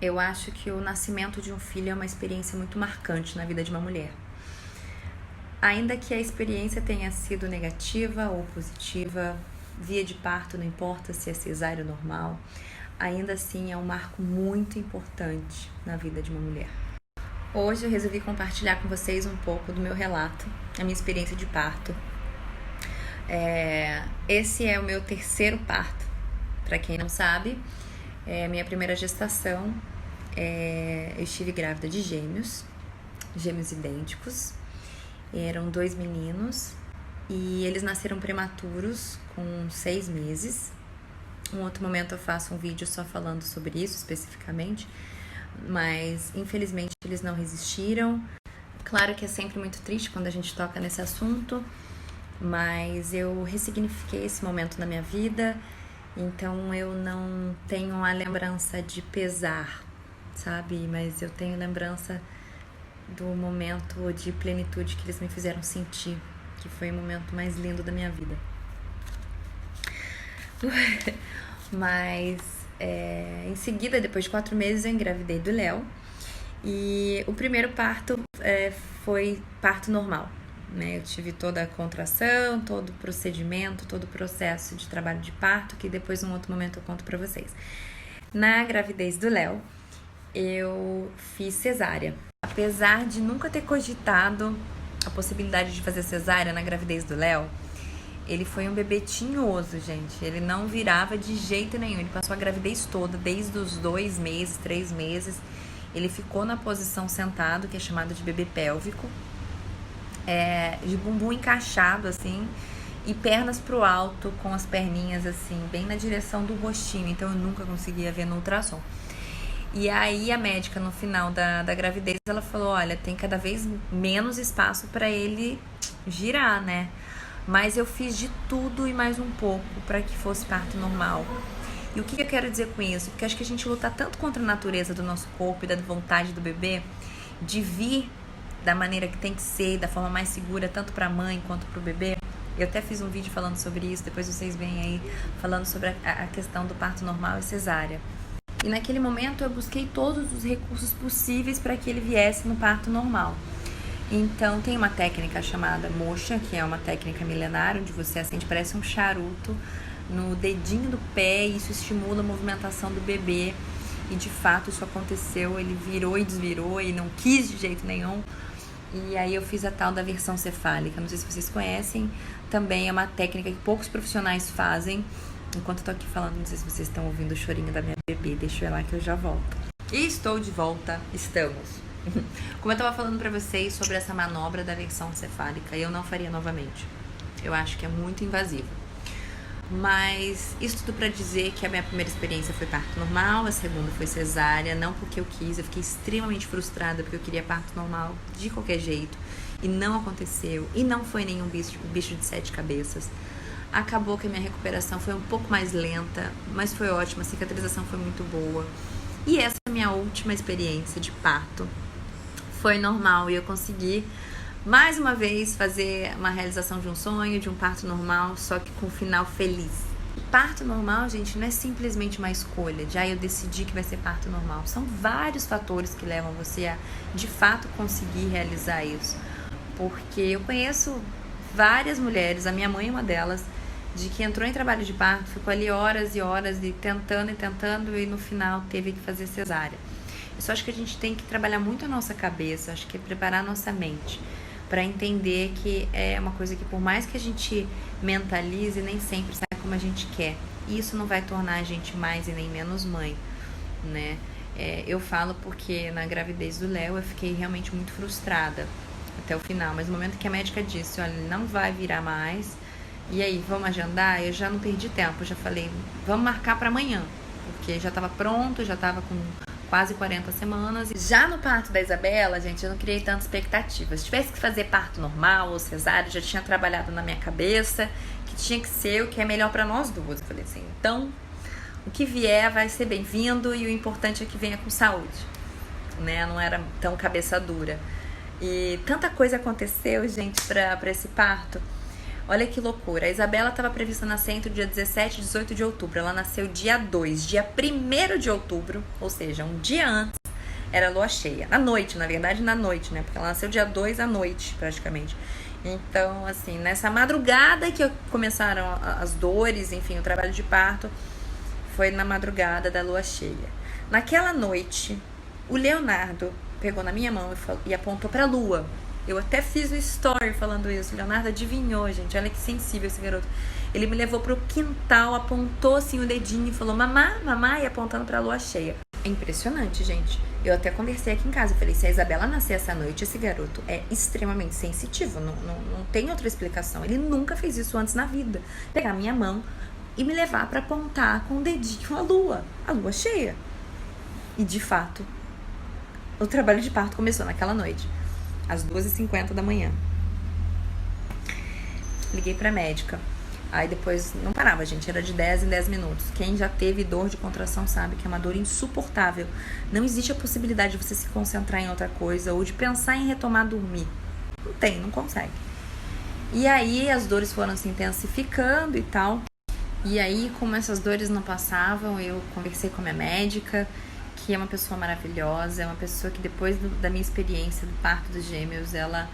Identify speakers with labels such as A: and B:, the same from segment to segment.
A: Eu acho que o nascimento de um filho é uma experiência muito marcante na vida de uma mulher. Ainda que a experiência tenha sido negativa ou positiva, via de parto, não importa se é cesárea ou normal, ainda assim é um marco muito importante na vida de uma mulher. Hoje eu resolvi compartilhar com vocês um pouco do meu relato, a minha experiência de parto. Esse é o meu terceiro parto. Para quem não sabe, minha primeira gestação, eu estive grávida de gêmeos idênticos. Eram 2 meninos e eles nasceram prematuros com 6 meses. Um outro momento eu faço um vídeo só falando sobre isso especificamente, mas infelizmente eles não resistiram. Claro que é sempre muito triste quando a gente toca nesse assunto, mas eu ressignifiquei esse momento na minha vida, então eu não tenho a lembrança de pesar, sabe? Mas eu tenho lembrança do momento de plenitude que eles me fizeram sentir, que foi o momento mais lindo da minha vida. Mas em seguida, depois de 4 meses, eu engravidei do Léo. E o primeiro parto foi parto normal, né? Eu tive toda a contração, todo o procedimento, todo o processo de trabalho de parto, que depois, num outro momento, eu conto pra vocês. Na gravidez do Léo, eu fiz cesárea. Apesar de nunca ter cogitado a possibilidade de fazer cesárea na gravidez do Léo, ele foi um bebê tinhoso, gente. Ele não virava de jeito nenhum. Ele passou a gravidez toda, desde os 2 meses, 3 meses. Ele ficou na posição sentado, que é chamado de bebê pélvico, de bumbum encaixado, assim, e pernas pro alto, com as perninhas, assim, bem na direção do rostinho. Então, eu nunca conseguia ver no ultrassom. E aí, a médica, no final da gravidez, ela falou, olha, tem cada vez menos espaço para ele girar, né? Mas eu fiz de tudo e mais um pouco para que fosse parto normal. E o que eu quero dizer com isso? Porque acho que a gente luta tanto contra a natureza do nosso corpo e da vontade do bebê de vir da maneira que tem que ser, da forma mais segura, tanto para a mãe quanto para o bebê. Eu até fiz um vídeo falando sobre isso, depois vocês veem aí, falando sobre a questão do parto normal e cesárea. E naquele momento eu busquei todos os recursos possíveis para que ele viesse no parto normal. Então tem uma técnica chamada mocha, que é uma técnica milenar, onde você acende, parece um charuto, no dedinho do pé, e isso estimula a movimentação do bebê. E de fato isso aconteceu, ele virou e desvirou e não quis de jeito nenhum. E aí eu fiz a tal da versão cefálica, não sei se vocês conhecem, também é uma técnica que poucos profissionais fazem. Enquanto eu tô aqui falando, não sei se vocês estão ouvindo o chorinho da minha bebê, deixa eu ir lá que eu já volto. E estou de volta, estamos. Como eu tava falando pra vocês sobre essa manobra da versão cefálica, eu não faria novamente. Eu acho que é muito invasivo. Mas isso tudo pra dizer que a minha primeira experiência foi parto normal, a segunda foi cesárea, não porque eu quis, eu fiquei extremamente frustrada porque eu queria parto normal de qualquer jeito. E não aconteceu, e não foi nenhum bicho de 7 cabeças. Acabou que a minha recuperação foi um pouco mais lenta, mas foi ótima, a cicatrização foi muito boa. E essa minha última experiência de parto foi normal e eu consegui, mais uma vez, fazer uma realização de um sonho, de um parto normal, só que com um final feliz. Parto normal, gente, não é simplesmente uma escolha de eu decidi que vai ser parto normal. São vários fatores que levam você a, de fato, conseguir realizar isso. Porque eu conheço várias mulheres, a minha mãe é uma delas, de que entrou em trabalho de parto, ficou ali horas e horas e tentando e no final teve que fazer cesárea. Eu só acho que a gente tem que trabalhar muito a nossa cabeça, acho que é preparar a nossa mente para entender que é uma coisa que por mais que a gente mentalize, nem sempre sai como a gente quer. E isso não vai tornar a gente mais e nem menos mãe, né? Eu falo porque na gravidez do Léo eu fiquei realmente muito frustrada até o final, mas no momento que a médica disse, olha, ele não vai virar mais, e aí, vamos agendar? Eu já não perdi tempo, eu já falei, vamos marcar para amanhã, porque já estava pronto, já estava com quase 40 semanas. Já no parto da Isabela, gente, eu não criei tanta expectativa. Se tivesse que fazer parto normal ou cesárea, já tinha trabalhado na minha cabeça que tinha que ser o que é melhor para nós duas. Eu falei assim, então, o que vier vai ser bem-vindo e o importante é que venha com saúde, né? Não era tão cabeça dura. E tanta coisa aconteceu, gente, para esse parto. Olha que loucura. A Isabela estava prevista nascer entre o dia 17 e 18 de outubro. Ela nasceu dia 2. Dia 1º de outubro, ou seja, um dia antes, era lua cheia. Na noite, na verdade, na noite, né? Porque ela nasceu dia 2 à noite, praticamente. Então, assim, nessa madrugada que começaram as dores, enfim, o trabalho de parto, foi na madrugada da lua cheia. Naquela noite, o Leonardo pegou na minha mão e apontou pra lua. Eu até fiz o story falando isso. O Leonardo adivinhou, gente. Olha que sensível esse garoto. Ele me levou pro quintal, apontou assim o dedinho e falou: mamá, mamá, e apontando pra lua cheia. É impressionante, gente. Eu até conversei aqui em casa. Eu falei: se a Isabela nascer essa noite, esse garoto é extremamente sensitivo. Não tem outra explicação. Ele nunca fez isso antes na vida. Pegar minha mão e me levar pra apontar com o dedinho a lua cheia. E de fato, o trabalho de parto começou naquela noite, às 2h50 da manhã. Liguei pra médica. Aí depois não parava, gente. Era de 10 em 10 minutos. Quem já teve dor de contração sabe que é uma dor insuportável. Não existe a possibilidade de você se concentrar em outra coisa ou de pensar em retomar a dormir. Não consegue. E aí as dores foram se intensificando e tal. E aí, como essas dores não passavam, eu conversei com a minha médica, que é uma pessoa maravilhosa, é uma pessoa que depois da minha experiência do parto dos gêmeos, ela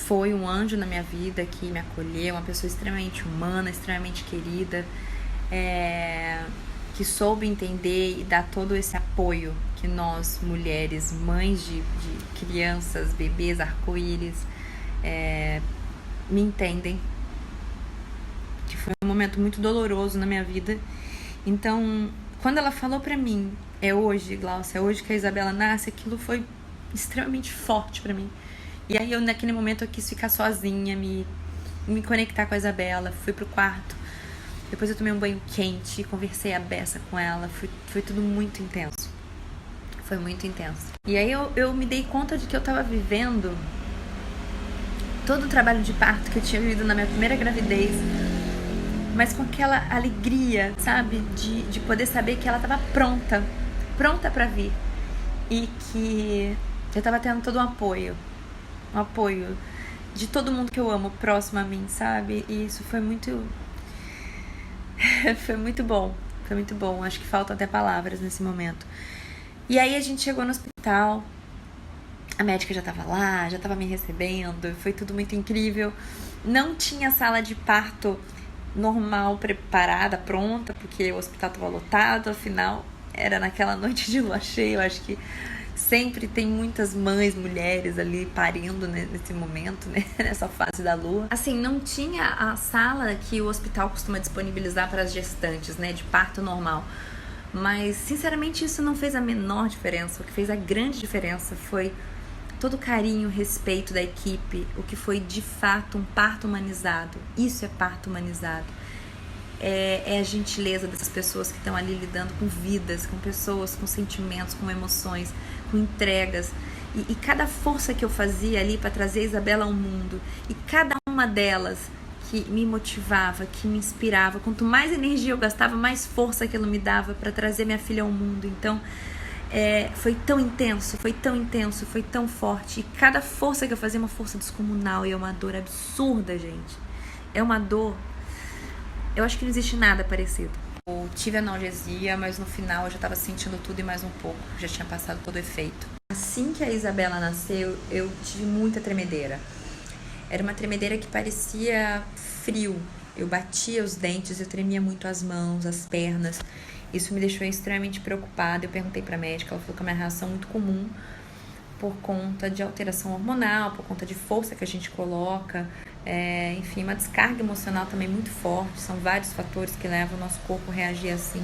A: foi um anjo na minha vida, que me acolheu, uma pessoa extremamente humana, extremamente querida, que soube entender e dar todo esse apoio que nós, mulheres, mães de crianças, bebês, arco-íris, me entendem, que foi um momento muito doloroso na minha vida. Então, quando ela falou pra mim, é hoje, Glaucia, é hoje que a Isabela nasce, aquilo foi extremamente forte pra mim. E aí, naquele momento, eu quis ficar sozinha, me conectar com a Isabela, fui pro quarto. Depois eu tomei um banho quente, conversei a beça com ela, foi tudo muito intenso. Foi muito intenso. E aí, eu me dei conta de que eu tava vivendo todo o trabalho de parto que eu tinha vivido na minha primeira gravidez, mas com aquela alegria, sabe? De poder saber que ela tava pronta pra vir. E que eu tava tendo todo um apoio de todo mundo que eu amo próximo a mim, sabe? E isso foi muito foi muito bom. Acho que faltam até palavras nesse momento. E aí a gente chegou no hospital, a médica já tava lá, já tava me recebendo, foi tudo muito incrível. Não tinha sala de parto normal, preparada, pronta, porque o hospital tava lotado, afinal, era naquela noite de lua cheia. Eu acho que sempre tem muitas mães, mulheres ali parindo nesse momento, né? Nessa fase da lua. Assim, não tinha a sala que o hospital costuma disponibilizar para as gestantes, né? De parto normal. Mas, sinceramente, isso não fez a menor diferença. O que fez a grande diferença foi todo o carinho, respeito da equipe, o que foi de fato um parto humanizado. Isso é parto humanizado. É a gentileza dessas pessoas que estão ali lidando com vidas, com pessoas, com sentimentos, com emoções, com entregas. E cada força que eu fazia ali para trazer a Isabela ao mundo, e cada uma delas que me motivava, que me inspirava. Quanto mais energia eu gastava, mais força aquilo me dava para trazer minha filha ao mundo. Então, foi tão intenso, foi tão forte. E cada força que eu fazia é uma força descomunal, e é uma dor absurda, gente. É uma dor... Eu acho que não existe nada parecido. Eu tive analgesia, mas no final eu já estava sentindo tudo e mais um pouco. Já tinha passado todo o efeito. Assim que a Isabela nasceu, eu tive muita tremedeira. Era uma tremedeira que parecia frio. Eu batia os dentes, eu tremia muito as mãos, as pernas. Isso me deixou extremamente preocupada. Eu perguntei pra médica, ela falou que é uma reação muito comum por conta de alteração hormonal, por conta de força que a gente coloca, enfim, uma descarga emocional também muito forte. São vários fatores que levam o nosso corpo a reagir assim.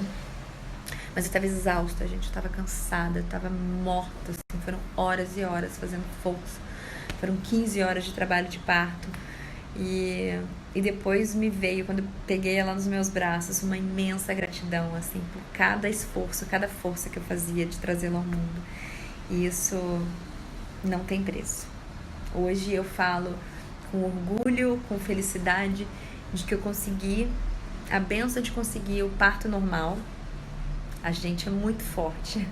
A: Mas eu estava exausta, gente, eu estava cansada, eu estava morta, assim. Foram horas e horas fazendo força. Foram 15 horas de trabalho de parto. E depois me veio, quando eu peguei ela nos meus braços, uma imensa gratidão, assim, por cada esforço, cada força que eu fazia de trazê-la ao mundo. E isso não tem preço. Hoje eu falo com orgulho, com felicidade, de que eu consegui a bênção de conseguir o parto normal. A gente é muito forte.